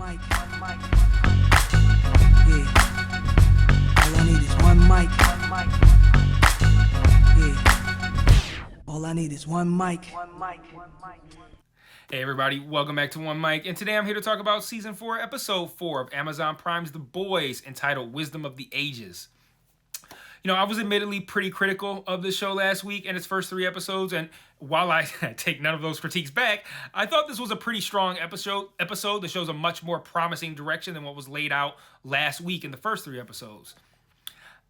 mic. Yeah. All I need is one mic. Yeah. All I need is one mic. Hey everybody, welcome back to One Mic, and today I'm here to talk about Season 4, Episode 4 of Amazon Prime's The Boys, entitled Wisdom of the Ages. You know, I was admittedly pretty critical of the show last week and its first 3 episodes, and while I take none of those critiques back, I thought this was a pretty strong episode that shows a much more promising direction than what was laid out last week in the first 3 episodes.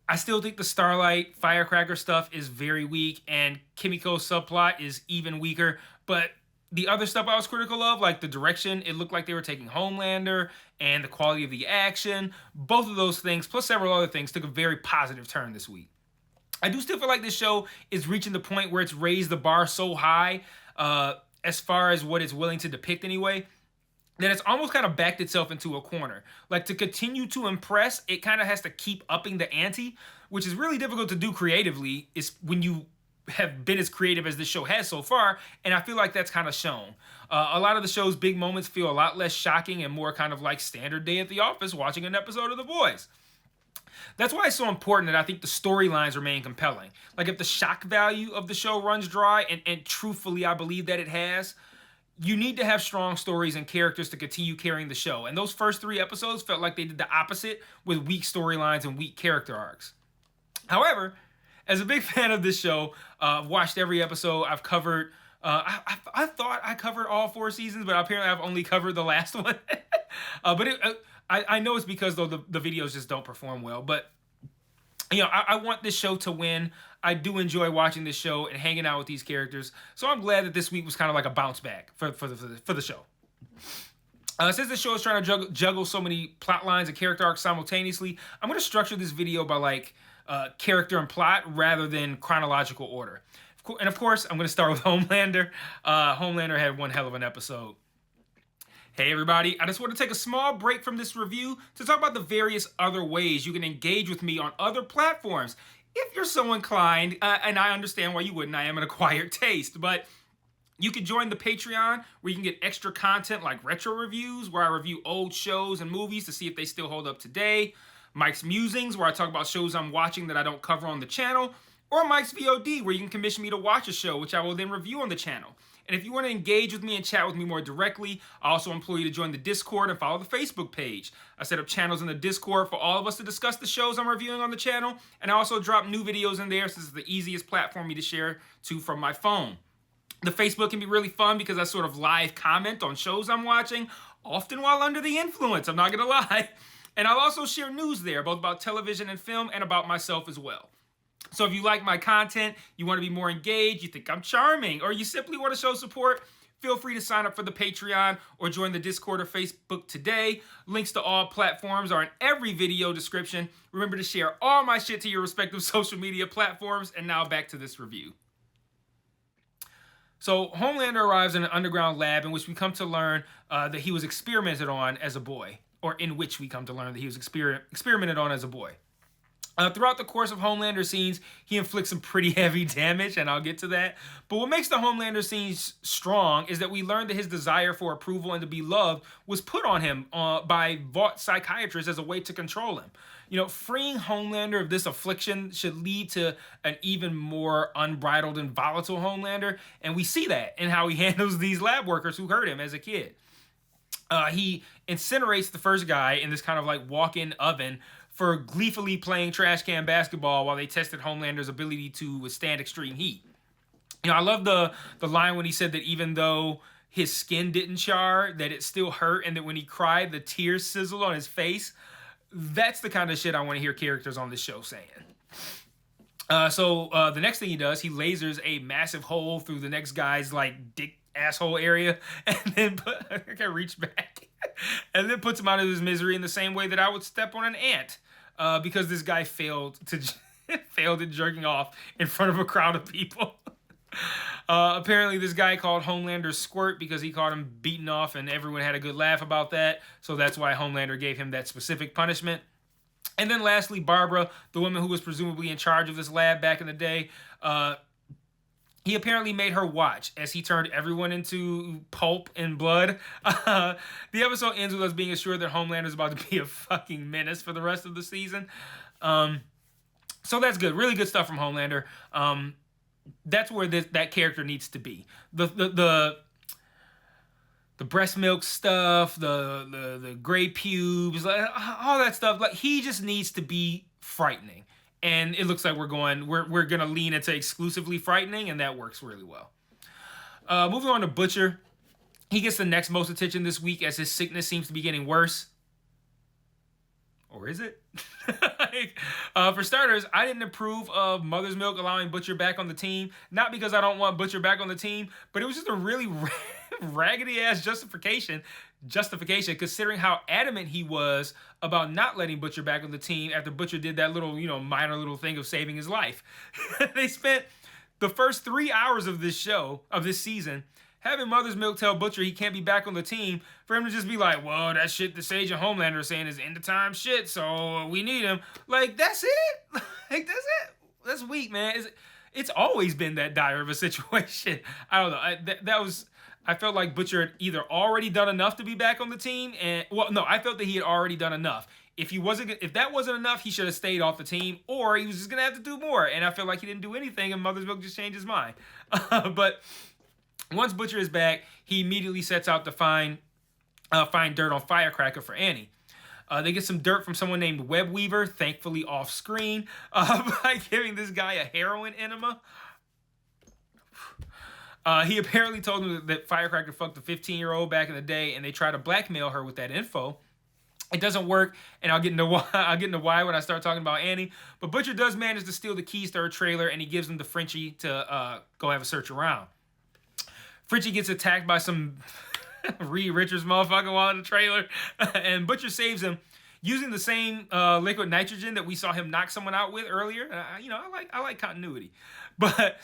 I still think the Starlight Firecracker stuff is very weak, and Kimiko's subplot is even weaker, but the other stuff I was critical of, like the direction, it looked like they were taking Homelander, and the quality of the action, both of those things, plus several other things, took a very positive turn this week. I do still feel like this show is reaching the point where it's raised the bar so high, as far as what it's willing to depict anyway, that it's almost kind of backed itself into a corner. Like, to continue to impress, it kind of has to keep upping the ante, which is really difficult to do creatively, is when you have been as creative as this show has so far, and I feel like that's kind of shown. A lot of the show's big moments feel a lot less shocking and more kind of like standard day at the office watching an episode of The Boys. That's why it's so important that I think the storylines remain compelling. Like, if the shock value of the show runs dry, and truthfully I believe that it has, you need to have strong stories and characters to continue carrying the show. And those first 3 episodes felt like they did the opposite with weak storylines and weak character arcs. However, as a big fan of this show, I've watched every episode. I've covered, I thought I covered all 4 seasons, but apparently I've only covered the last one. I know it's because though the videos just don't perform well. But, you know, I want this show to win. I do enjoy watching this show and hanging out with these characters. So I'm glad that this week was kind of like a bounce back for the show. Since the show is trying to juggle so many plot lines and character arcs simultaneously, I'm going to structure this video by like character and plot rather than chronological order. And of course, I'm going to start with Homelander. Homelander had one hell of an episode. Hey everybody, I just want to take a small break from this review to talk about the various other ways you can engage with me on other platforms. If you're so inclined, and I understand why you wouldn't, I am an acquired taste, but you can join the Patreon where you can get extra content like retro reviews, where I review old shows and movies to see if they still hold up today, Mike's Musings, where I talk about shows I'm watching that I don't cover on the channel, or Mike's VOD, where you can commission me to watch a show, which I will then review on the channel. And if you want to engage with me and chat with me more directly, I also implore you to join the Discord and follow the Facebook page. I set up channels in the Discord for all of us to discuss the shows I'm reviewing on the channel, and I also drop new videos in there since it's the easiest platform for me to share to from my phone. The Facebook can be really fun because I sort of live comment on shows I'm watching, often while under the influence, I'm not going to lie. And I'll also share news there, both about television and film, and about myself as well. So if you like my content, you want to be more engaged, you think I'm charming, or you simply want to show support, feel free to sign up for the Patreon or join the Discord or Facebook today. Links to all platforms are in every video description. Remember to share all my shit to your respective social media platforms. And now back to this review. So Homelander arrives in an underground lab in which we come to learn that he was experimented on as a boy. Or in which we come to learn that he was experimented on as a boy. Throughout the course of Homelander scenes, he inflicts some pretty heavy damage, and I'll get to that. But what makes the Homelander scenes strong is that we learn that his desire for approval and to be loved was put on him by Vought psychiatrists as a way to control him. You know, freeing Homelander of this affliction should lead to an even more unbridled and volatile Homelander, and we see that in how he handles these lab workers who hurt him as a kid. He incinerates the first guy in this kind of like walk-in oven for gleefully playing trash can basketball while they tested Homelander's ability to withstand extreme heat. You know, I love the line when he said that even though his skin didn't char, that it still hurt, and that when he cried, the tears sizzled on his face. That's the kind of shit I want to hear characters on this show saying. So the next thing he does, he lasers a massive hole through the next guy's like dick asshole area, and then I can't reach back, and then puts him out of his misery in the same way that I would step on an ant, because this guy failed at jerking off in front of a crowd of people. Apparently this guy called Homelander Squirt because he caught him beaten off, and everyone had a good laugh about that, so that's why Homelander gave him that specific punishment. And then lastly, Barbara, the woman who was presumably in charge of this lab back in the day, He apparently made her watch as he turned everyone into pulp and blood. The episode ends with us being assured that Homelander is about to be a fucking menace for the rest of the season. So that's good. Really good stuff from Homelander. That's where that character needs to be. The breast milk stuff, the gray pubes, like, all that stuff. Like, he just needs to be frightening. And it looks like we're gonna lean into exclusively frightening, and that works really well. Moving on to Butcher. He gets the next most attention this week as his sickness seems to be getting worse. Or is it? For starters, I didn't approve of Mother's Milk allowing Butcher back on the team. Not because I don't want Butcher back on the team, but it was just a really raggedy ass justification considering how adamant he was about not letting Butcher back on the team after Butcher did that little, minor little thing of saving his life. They spent the first 3 hours of this season, having Mother's Milk tell Butcher he can't be back on the team for him to just be like, well, that shit the Sage and Homelander are saying is end of time shit, so we need him. Like, that's it? Like, that's it? That's weak, man. It's always been that dire of a situation. I don't know. I felt like Butcher had either already done enough to be back on the team, I felt that he had already done enough. If that wasn't enough, he should have stayed off the team, or he was just gonna have to do more. And I feel like he didn't do anything, and Mother's Milk just changed his mind. But once Butcher is back, he immediately sets out to find dirt on Firecracker for Annie. They get some dirt from someone named Web Weaver, thankfully off screen, by giving this guy a heroin enema. He apparently told him that Firecracker fucked a 15-year-old back in the day, and they try to blackmail her with that info. It doesn't work, and I'll get into why when I start talking about Annie. But Butcher does manage to steal the keys to her trailer, and he gives them to Frenchie to go have a search around. Frenchie gets attacked by some Reed Richards motherfucker while in the trailer, and Butcher saves him using the same liquid nitrogen that we saw him knock someone out with earlier. I like continuity, but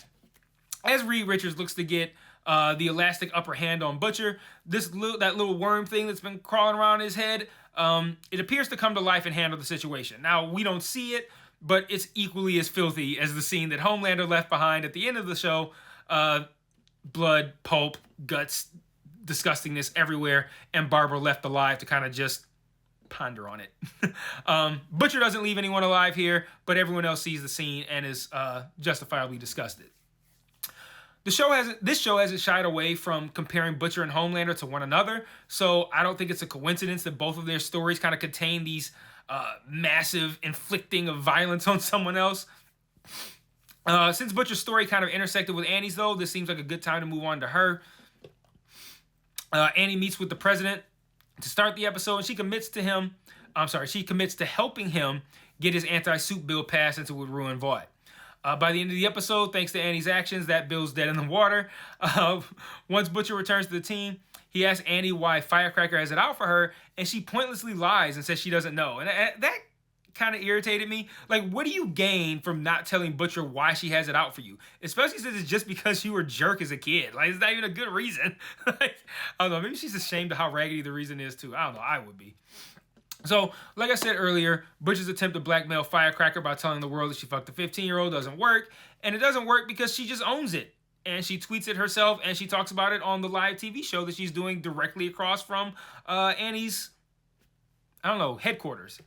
as Reed Richards looks to get the elastic upper hand on Butcher, that little worm thing that's been crawling around his head, it appears to come to life and handle the situation. Now, we don't see it, but it's equally as filthy as the scene that Homelander left behind at the end of the show. Blood, pulp, guts, disgustingness everywhere, and Barbara left alive to kind of just ponder on it. Butcher doesn't leave anyone alive here, but everyone else sees the scene and is justifiably disgusted. This show hasn't shied away from comparing Butcher and Homelander to one another, so I don't think it's a coincidence that both of their stories kind of contain these massive inflicting of violence on someone else. Since Butcher's story kind of intersected with Annie's, though, this seems like a good time to move on to her. Annie meets with the president to start the episode, and she commits to helping him get his anti-suit bill passed since it would ruin Vought. By the end of the episode, thanks to Annie's actions, that bill's dead in the water. Once Butcher returns to the team, he asks Annie why Firecracker has it out for her, and she pointlessly lies and says she doesn't know. And that kind of irritated me. Like, what do you gain from not telling Butcher why she has it out for you? Especially since it's just because you were a jerk as a kid. Like, it's not even a good reason. Like, I don't know, maybe she's ashamed of how raggedy the reason is, too. I don't know, I would be. So, like I said earlier, Butcher's attempt to blackmail Firecracker by telling the world that she fucked a 15-year-old doesn't work. And it doesn't work because she just owns it. And she tweets it herself, and she talks about it on the live TV show that she's doing directly across from Annie's, headquarters.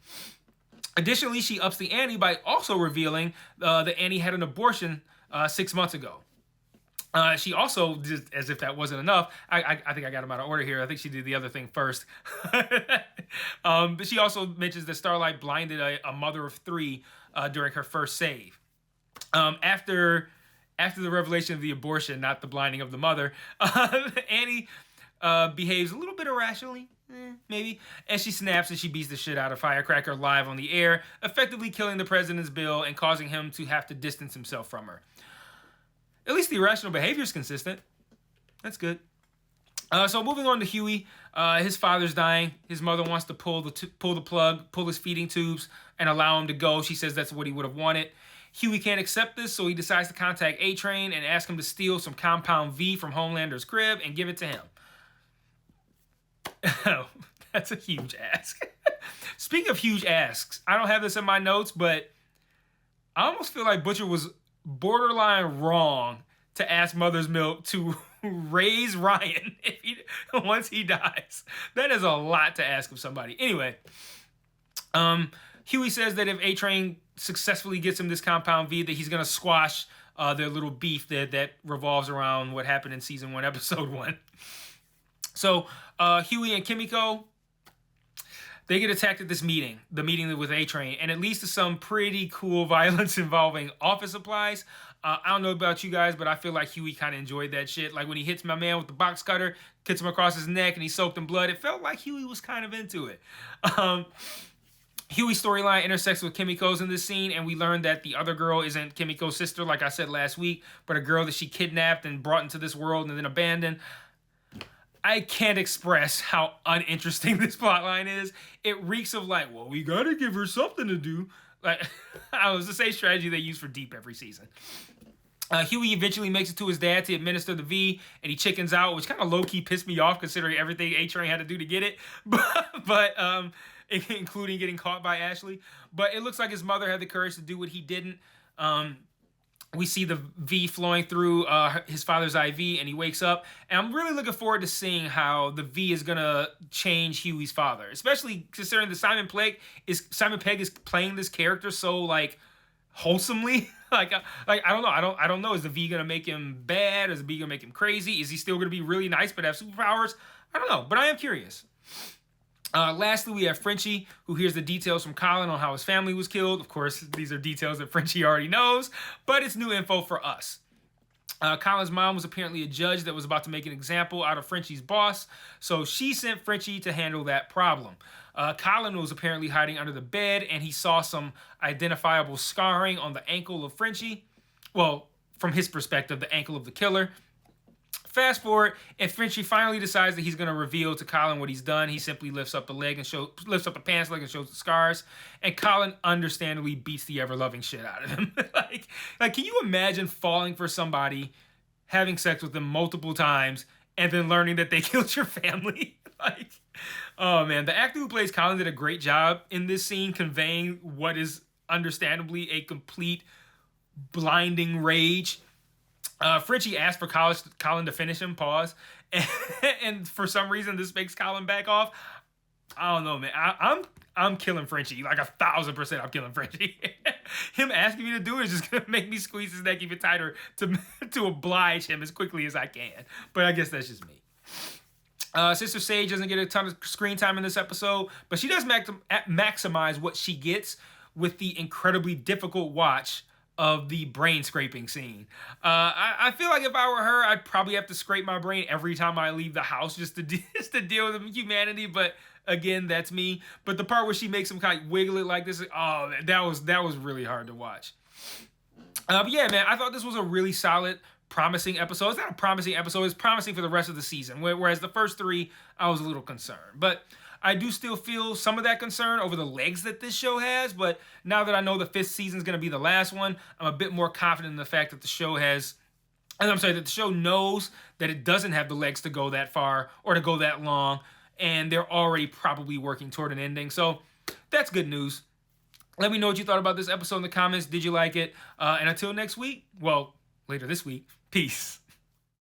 Additionally, she ups the ante by also revealing that Annie had an abortion 6 months ago. She also, just as if that wasn't enough, I think I got them out of order here. I think she did the other thing first. But she also mentions that Starlight blinded a mother of three during her first save. After the revelation of the abortion, not the blinding of the mother, Annie behaves a little bit irrationally, maybe, and she snaps and she beats the shit out of Firecracker live on the air, effectively killing the president's bill and causing him to have to distance himself from her. At least the irrational behavior is consistent. That's good. So moving on to Huey, his father's dying. His mother wants to pull the plug, pull his feeding tubes, and allow him to go. She says that's what he would have wanted. Huey can't accept this, so he decides to contact A-Train and ask him to steal some Compound V from Homelander's crib and give it to him. Oh, that's a huge ask. Speaking of huge asks, I don't have this in my notes, but I almost feel like Butcher was borderline wrong to ask Mother's Milk to raise Ryan once he dies. That is a lot to ask of somebody. Anyway, Huey says that if A-Train successfully gets him this compound V, that he's going to squash their little beef that revolves around what happened in season 1, episode 1. So Huey and Kimiko, they get attacked at this meeting, the meeting with A-Train, and it leads to some pretty cool violence involving office supplies. I don't know about you guys, but I feel like Huey kind of enjoyed that shit. Like when he hits my man with the box cutter, cuts him across his neck, and he's soaked in blood, it felt like Huey was kind of into it. Huey's storyline intersects with Kimiko's in this scene, and we learned that the other girl isn't Kimiko's sister, like I said last week, but a girl that she kidnapped and brought into this world and then abandoned. I can't express how uninteresting this plotline is. It reeks of like, well, we gotta give her something to do. Like, I was the same strategy they use for Deep every season. Huey eventually makes it to his dad to administer the V, and he chickens out, which kind of low-key pissed me off considering everything A-Train had to do to get it. But including getting caught by Ashley. But it looks like his mother had the courage to do what he didn't. We see the V flowing through his father's IV, and he wakes up. And I'm really looking forward to seeing how the V is going to change Huey's father, especially considering that Simon Pegg is playing this character so, like, wholesomely. like I don't know. I don't know. Is the V going to make him bad? Is the V going to make him crazy? Is he still going to be really nice but have superpowers? I don't know, but I am curious. Lastly, we have Frenchie, who hears the details from Colin on how his family was killed. Of course, these are details that Frenchie already knows, but it's new info for us. Colin's mom was apparently a judge that was about to make an example out of Frenchie's boss, so she sent Frenchie to handle that problem. Colin was apparently hiding under the bed, and he saw some identifiable scarring on the ankle of Frenchie. Well, from his perspective, the ankle of the killer. Fast forward, and Frenchie finally decides that he's going to reveal to Colin what he's done. He simply lifts up the lifts up the pants leg and shows the scars. And Colin understandably beats the ever-loving shit out of him. like, can you imagine falling for somebody, having sex with them multiple times, and then learning that they killed your family? Like, oh man, the actor who plays Colin did a great job in this scene, conveying what is understandably a complete blinding rage. Frenchie asked for Colin to finish him, and for some reason this makes Colin back off. I don't know, man. I'm killing Frenchie. Like 1,000% I'm killing Frenchie. Him asking me to do it is just gonna make me squeeze his neck even tighter to oblige him as quickly as I can. But I guess that's just me. Sister Sage doesn't get a ton of screen time in this episode, but she does maximize what she gets with the incredibly difficult watch of the brain scraping scene. I feel like if I were her, I'd probably have to scrape my brain every time I leave the house just to deal with humanity. But again, that's me. But the part where she makes him kind of wiggle it like this, oh, that was really hard to watch. But yeah, man, I thought this was a really solid, promising episode. It's not a promising episode. It's promising for the rest of the season. Whereas the first 3, I was a little concerned. But I do still feel some of that concern over the legs that this show has, but now that I know the 5th season is going to be the last one, I'm a bit more confident in the fact that the show that the show knows that it doesn't have the legs to go that far or to go that long, and they're already probably working toward an ending. So that's good news. Let me know what you thought about this episode in the comments. Did you like it? And until next week, well, later this week, peace.